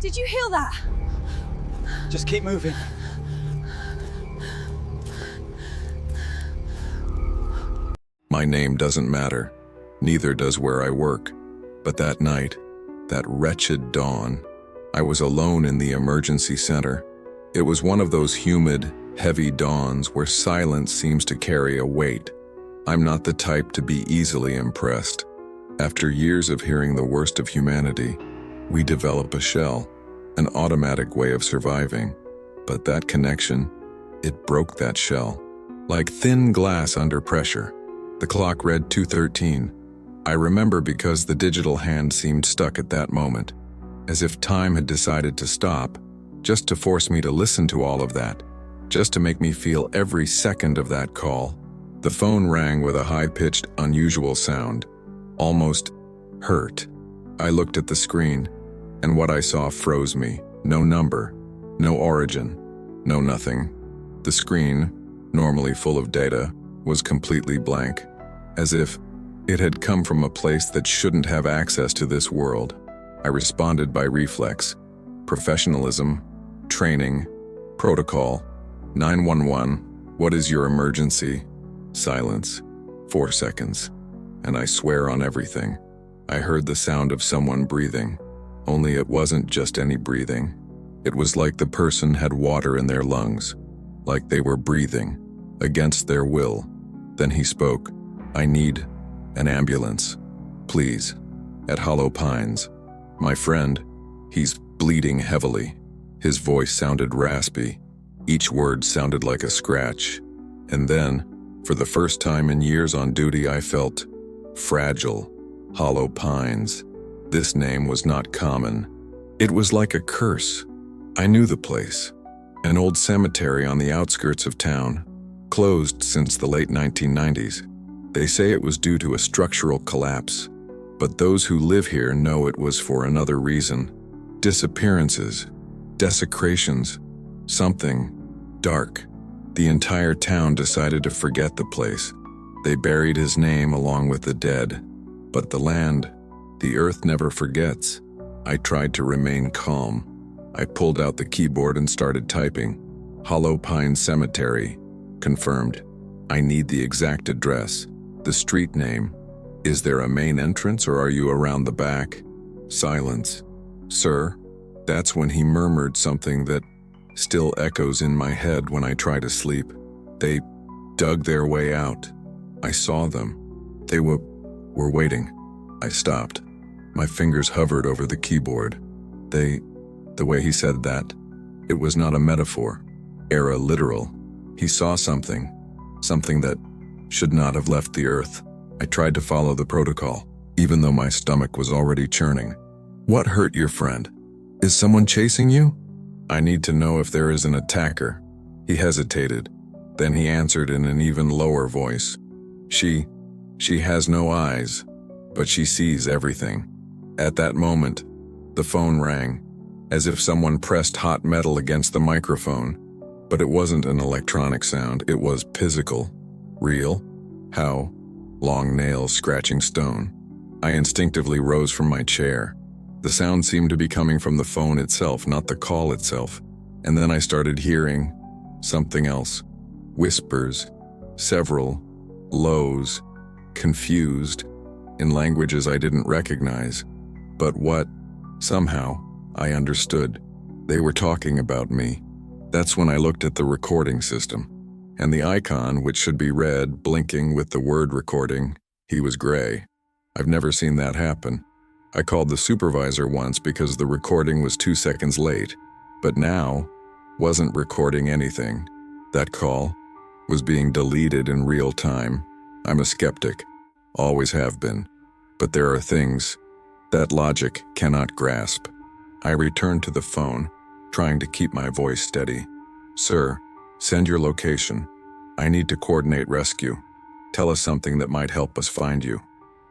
Did you hear that? Just keep moving. My name doesn't matter, neither does where I work. But that night, that wretched dawn, I was alone in the emergency center. It was one of those humid, heavy dawns where silence seems to carry a weight. I'm not the type to be easily impressed. After years of hearing the worst of humanity, we develop a shell, an automatic way of surviving. But that connection, it broke that shell. Like thin glass under pressure. The clock read 2:13. I remember because the digital hand seemed stuck at that moment, as if time had decided to stop, just to force me to listen to all of that, just to make me feel every second of that call. The phone rang with a high-pitched, unusual sound, almost hurt. I looked at the screen, and what I saw froze me. No number, no origin, no nothing. The screen, normally full of data, was completely blank, as if it had come from a place that shouldn't have access to this world. I responded by reflex. Professionalism, training, protocol. 911, what is your emergency? Silence. 4 seconds. And I swear on everything, I heard the sound of someone breathing. Only it wasn't just any breathing. It was like the person had water in their lungs, like they were breathing, against their will. Then he spoke. I need an ambulance, please, at Hollow Pines. My friend, he's bleeding heavily. His voice sounded raspy. Each word sounded like a scratch. And then, for the first time in years on duty, I felt fragile. Hollow Pines. This name was not common. It was like a curse. I knew the place. An old cemetery on the outskirts of town, closed since the late 1990s. They say it was due to a structural collapse, but those who live here know it was for another reason. Disappearances, desecrations, something dark. The entire town decided to forget the place. They buried his name along with the dead. But the land, the earth never forgets. I tried to remain calm. I pulled out the keyboard and started typing. Hollow Pine Cemetery. Confirmed. I need the exact address. The street name. Is there a main entrance or are you around the back? Silence. Sir? That's when he murmured something that still echoes in my head when I try to sleep. They dug their way out. I saw them. They were waiting. I stopped. My fingers hovered over the keyboard. The way he said that, it was not a metaphor, era literal. He saw something that should not have left the earth. I tried to follow the protocol, even though my stomach was already churning. What hurt your friend? Is someone chasing you? I need to know if there is an attacker. He hesitated. Then he answered in an even lower voice. She has no eyes, but she sees everything. At that moment, the phone rang, as if someone pressed hot metal against the microphone. But it wasn't an electronic sound, it was physical. Real? How? Long nails scratching stone. I instinctively rose from my chair. The sound seemed to be coming from the phone itself, not the call itself. And then I started hearing something else. Whispers, several, lows, confused, in languages I didn't recognize. But what? Somehow, I understood. They were talking about me. That's when I looked at the recording system. And the icon, which should be red, blinking with the word recording, he was gray. I've never seen that happen. I called the supervisor once because the recording was 2 seconds late, but now wasn't recording anything. That call was being deleted in real time. I'm a skeptic, always have been, but there are things that logic cannot grasp. I returned to the phone, trying to keep my voice steady. Sir, send your location. I need to coordinate rescue. Tell us something that might help us find you.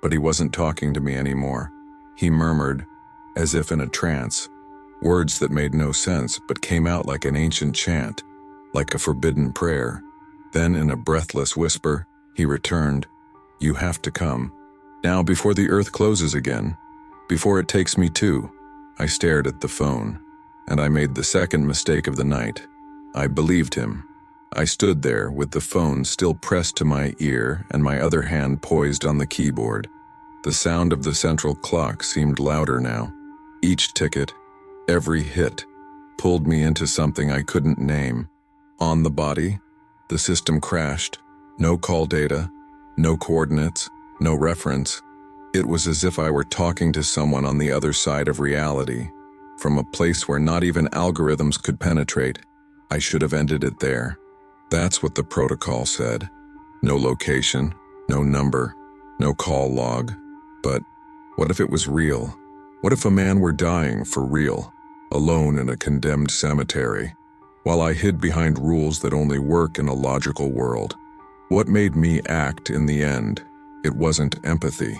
But he wasn't talking to me anymore. He murmured, as if in a trance, words that made no sense but came out like an ancient chant, like a forbidden prayer. Then in a breathless whisper, he returned, You have to come. Now before the earth closes again. Before it takes me too. I stared at the phone, and I made the second mistake of the night. I believed him. I stood there with the phone still pressed to my ear and my other hand poised on the keyboard. The sound of the central clock seemed louder now. Each ticket, every hit, pulled me into something I couldn't name. On the body, the system crashed. No call data, no coordinates, no reference. It was as if I were talking to someone on the other side of reality, from a place where not even algorithms could penetrate. I should have ended it there. That's what the protocol said. No location, no number, no call log. But what if it was real? What if a man were dying for real, alone in a condemned cemetery, while I hid behind rules that only work in a logical world? What made me act in the end? It wasn't empathy.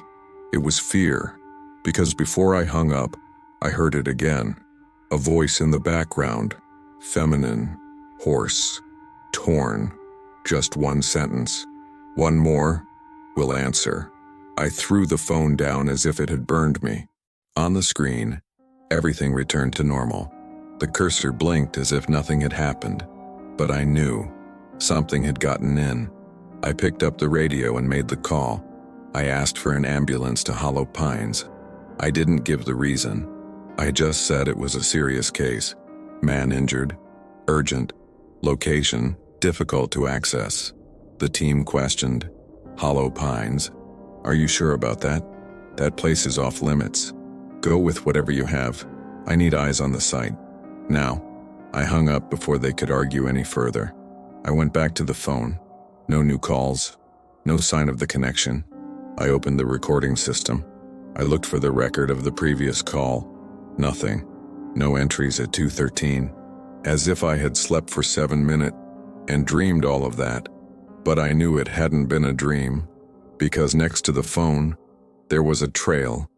It was fear. Because before I hung up, I heard it again. A voice in the background. Feminine, hoarse, torn. Just one sentence. One more, we'll answer. I threw the phone down as if it had burned me. On the screen, everything returned to normal. The cursor blinked as if nothing had happened. But I knew something had gotten in. I picked up the radio and made the call. I asked for an ambulance to Hollow Pines. I didn't give the reason. I just said it was a serious case. Man injured, urgent, location difficult to access. The team questioned, Hollow Pines. Are you sure about that? That place is off limits. Go with whatever you have. I need eyes on the site. Now. I hung up before they could argue any further. I went back to the phone. No new calls. No sign of the connection. I opened the recording system. I looked for the record of the previous call. Nothing. No entries at 2:13. As if I had slept for 7 minutes and dreamed all of that. But I knew it hadn't been a dream, because next to the phone, there was a trail,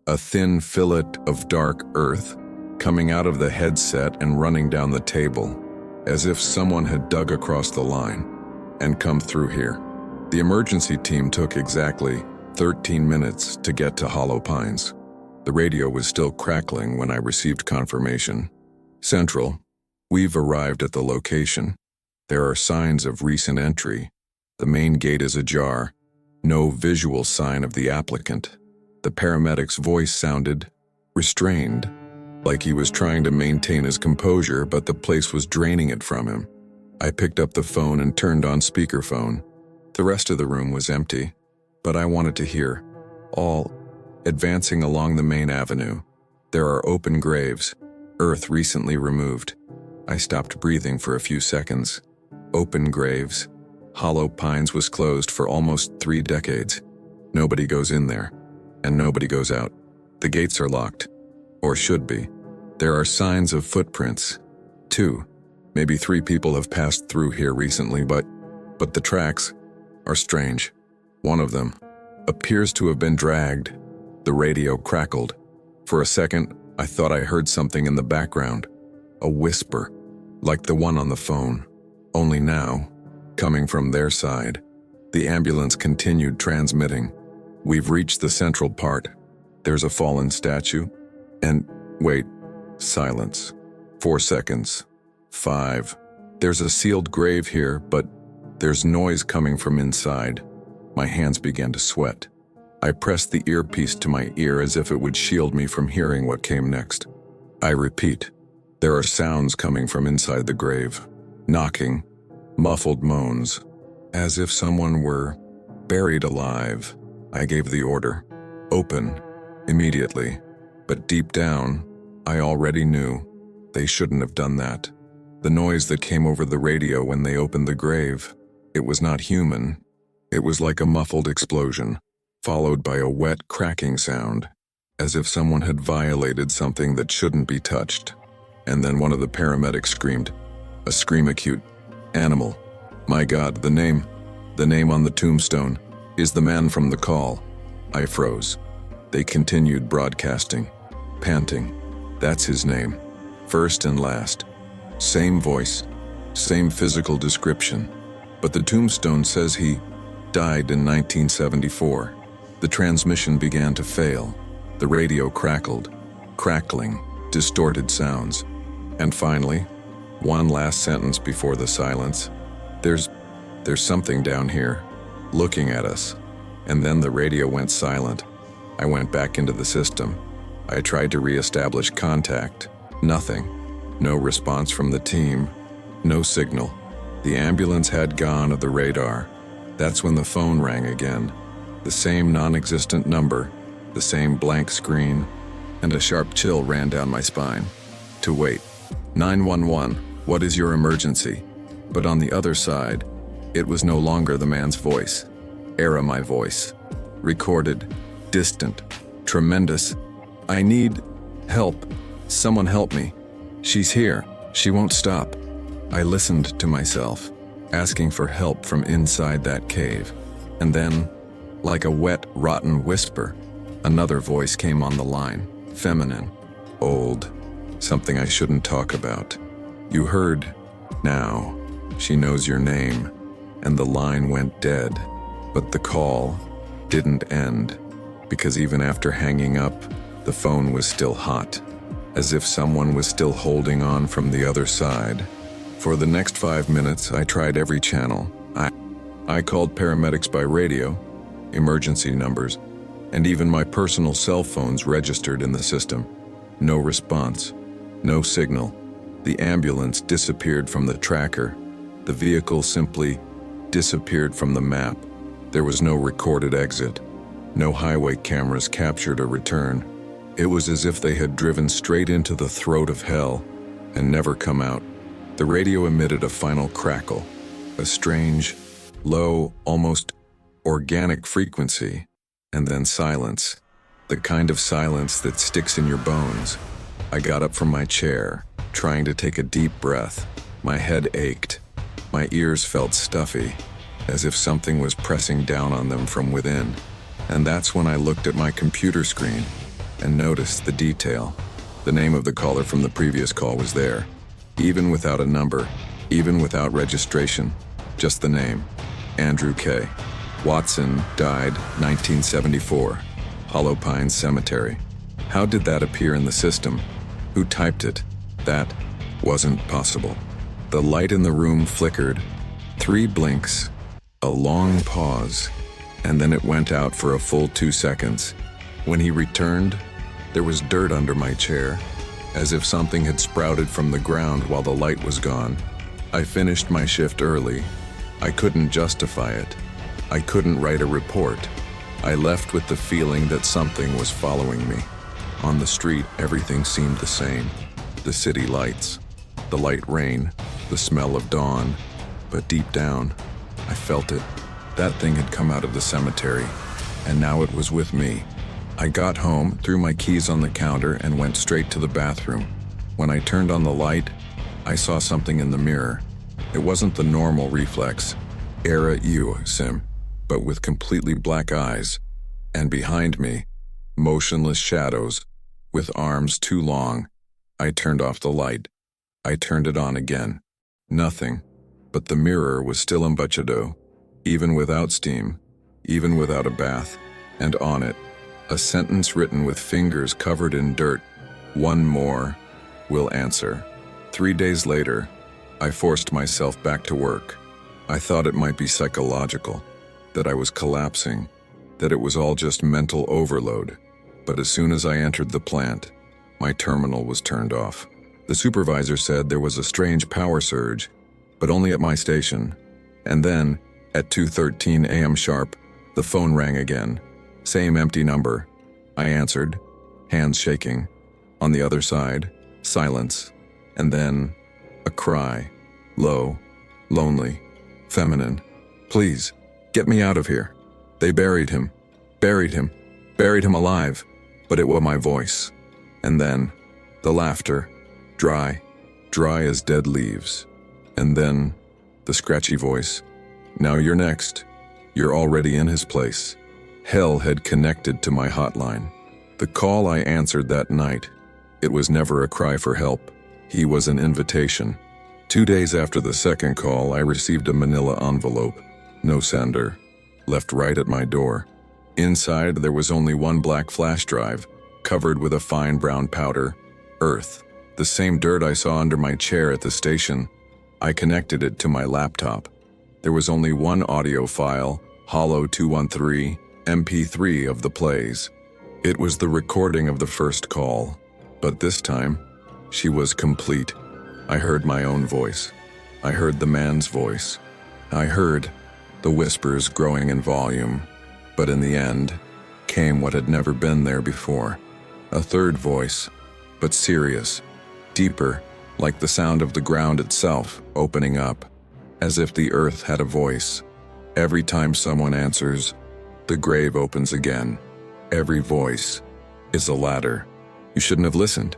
a thin fillet of dark earth coming out of the headset and running down the table, as if someone had dug across the line and come through here. The emergency team took exactly 13 minutes to get to Hollow Pines. The radio was still crackling when I received confirmation. Central, we've arrived at the location. There are signs of recent entry. The main gate is ajar. No visual sign of the applicant. The paramedic's voice sounded restrained, like he was trying to maintain his composure, but the place was draining it from him. I picked up the phone and turned on speakerphone. The rest of the room was empty, but I wanted to hear. All advancing along the main avenue. There are open graves, earth recently removed. I stopped breathing for a few seconds. Open graves. Hollow Pines was closed for almost 3 decades. Nobody goes in there, and nobody goes out. The gates are locked, or should be. There are signs of footprints. 2, maybe 3 people have passed through here recently, but the tracks are strange. One of them appears to have been dragged. The radio crackled. For a second, I thought I heard something in the background. A whisper, like the one on the phone. Only now, coming from their side. The ambulance continued transmitting. We've reached the central part. There's a fallen statue. And, wait, silence. 4 seconds. 5. There's a sealed grave here, but there's noise coming from inside. My hands began to sweat. I pressed the earpiece to my ear as if it would shield me from hearing what came next. I repeat, there are sounds coming from inside the grave. Knocking, muffled moans, as if someone were buried alive. I gave the order. Open, immediately. But deep down, I already knew they shouldn't have done that. The noise that came over the radio when they opened the grave, it was not human. It was like a muffled explosion, followed by a wet cracking sound, as if someone had violated something that shouldn't be touched. And then one of the paramedics screamed, a scream acute. Animal. My God, the name on the tombstone is the man from the call. I froze. They continued broadcasting, panting. That's his name. First and last. Same voice, same physical description. But the tombstone says he died in 1974. The transmission began to fail. The radio crackled, crackling, distorted sounds. And finally, one last sentence before the silence. There's something down here, looking at us. And then the radio went silent. I went back into the system. I tried to reestablish contact. Nothing. No response from the team. No signal. The ambulance had gone of the radar. That's when the phone rang again. The same non-existent number, the same blank screen, and a sharp chill ran down my spine. To wait. 911, what is your emergency? But on the other side, it was no longer the man's voice. My voice. Recorded, distant, tremendous. I need help. Someone help me. She's here. She won't stop. I listened to myself, asking for help from inside that cave. And then, like a wet, rotten whisper, another voice came on the line. Feminine. Old. Something I shouldn't talk about. You heard. Now. She knows your name. And the line went dead. But the call didn't end, because even after hanging up, the phone was still hot, as if someone was still holding on from the other side. For the next 5 minutes, I tried every channel. I called paramedics by radio, emergency numbers, and even my personal cell phones registered in the system. No response, no signal. The ambulance disappeared from the tracker. The vehicle simply disappeared from the map. There was no recorded exit. No highway cameras captured a return. It was as if they had driven straight into the throat of hell and never come out. The radio emitted a final crackle, a strange, low, almost organic frequency, and then silence. The kind of silence that sticks in your bones. I got up from my chair, trying to take a deep breath. My head ached. My ears felt stuffy, as if something was pressing down on them from within. And that's when I looked at my computer screen and noticed the detail. The name of the caller from the previous call was there, even without a number, even without registration, just the name, Andrew K. Watson died 1974, Hollow Pines Cemetery. How did that appear in the system? Who typed it? That wasn't possible. The light in the room flickered, 3 blinks, a long pause, and then it went out for a full 2 seconds. When he returned, there was dirt under my chair, as if something had sprouted from the ground while the light was gone. I finished my shift early. I couldn't justify it. I couldn't write a report. I left with the feeling that something was following me. On the street, everything seemed the same. The city lights, the light rain, the smell of dawn. But deep down, I felt it. That thing had come out of the cemetery, and now it was with me. I got home, threw my keys on the counter, and went straight to the bathroom. When I turned on the light, I saw something in the mirror. It wasn't the normal reflex, sim, but with completely black eyes. And behind me, motionless shadows, with arms too long. I turned off the light. I turned it on again. Nothing, but the mirror was still embuchado, even without steam, even without a bath, and on it, a sentence written with fingers covered in dirt. One more will answer. 3 days later, I forced myself back to work. I thought it might be psychological, that I was collapsing, that it was all just mental overload. But as soon as I entered the plant, my terminal was turned off. The supervisor said there was a strange power surge, but only at my station. And then, at 2:13 a.m. sharp, the phone rang again. Same empty number. I answered, hands shaking. On the other side, silence. And then, a cry. Low, lonely, feminine. Please, get me out of here. They buried him. Buried him. Buried him alive. But it was my voice. And then, the laughter. Dry. Dry as dead leaves. And then, the scratchy voice. Now you're next. You're already in his place. Hell had connected to my hotline. The call I answered that night, it was never a cry for help. He was an invitation. 2 days after the second call, I received a manila envelope. No sender. Left right at my door. Inside, there was only one black flash drive, covered with a fine brown powder, Earth. The same dirt I saw under my chair at the station. I connected it to my laptop. There was only one audio file, Hollow 213, MP3 of the plays. It was the recording of the first call, but this time, she was complete. I heard my own voice. I heard the man's voice. I heard the whispers growing in volume, but in the end, came what had never been there before. A third voice, but serious, deeper, like the sound of the ground itself opening up, as if the earth had a voice. Every time someone answers, the grave opens again. Every voice is a ladder. You shouldn't have listened.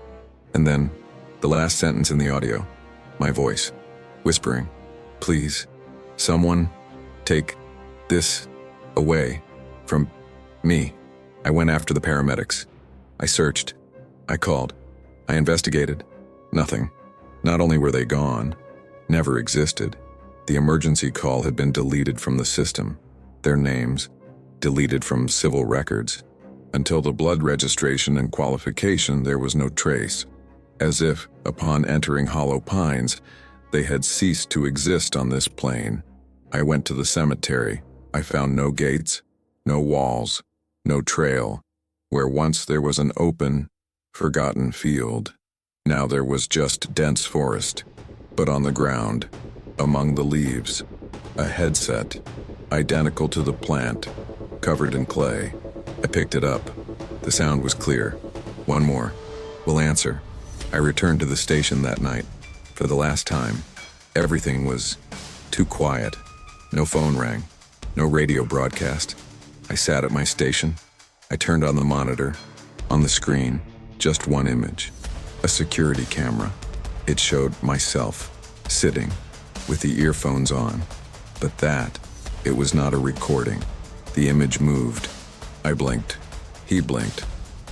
And then, the last sentence in the audio, my voice, whispering, please, someone, take this away from me. I went after the paramedics. I searched. I called. I investigated. Nothing. Not only were they gone, never existed. The emergency call had been deleted from the system. Their names, deleted from civil records. Until the blood registration and qualification, there was no trace. As if, upon entering Hollow Pines, they had ceased to exist on this plane. I went to the cemetery. I found no gates, no walls, no trail. Where once there was an open, forgotten field, now there was just dense forest. But on the ground, among the leaves, a headset, identical to the plant, covered in clay. I picked it up. The sound was clear. One more. We'll answer. I returned to the station that night. For the last time, everything was too quiet. No phone rang. No radio broadcast. I sat at my station. I turned on the monitor. On the screen, just one image. A security camera. It showed myself, sitting, with the earphones on. But it was not a recording. The image moved. I blinked. He blinked.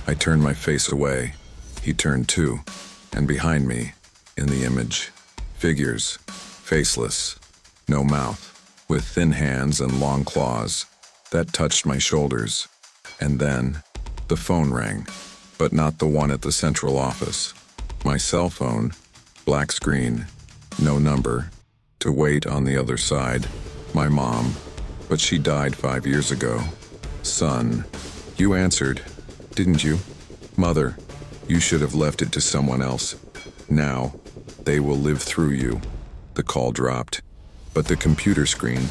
I turned my face away. He turned too. And behind me, in the image, figures, faceless, no mouth, with thin hands and long claws that touched my shoulders. And then, the phone rang, but not the one at the central office. My cell phone, black screen, no number. To wait on the other side, my mom, but she died 5 years ago. Son, you answered, didn't you? Mother, you should have left it to someone else. Now, they will live through you. The call dropped, but the computer screen,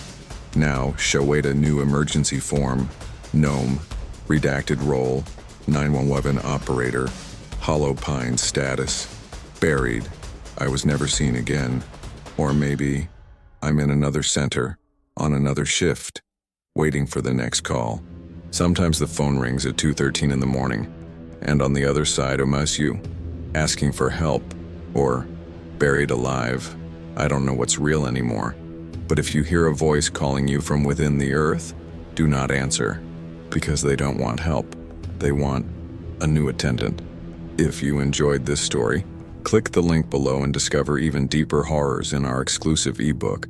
now showed a new emergency form, GNOME, redacted role, 911 operator, Hollow Pines status, buried. I was never seen again. Or maybe I'm in another center, on another shift, waiting for the next call. Sometimes the phone rings at 2:13 in the morning, and on the other side, you, asking for help, or buried alive. I don't know what's real anymore. But if you hear a voice calling you from within the earth, do not answer, because they don't want help. They want a new attendant. If you enjoyed this story, click the link below and discover even deeper horrors in our exclusive ebook.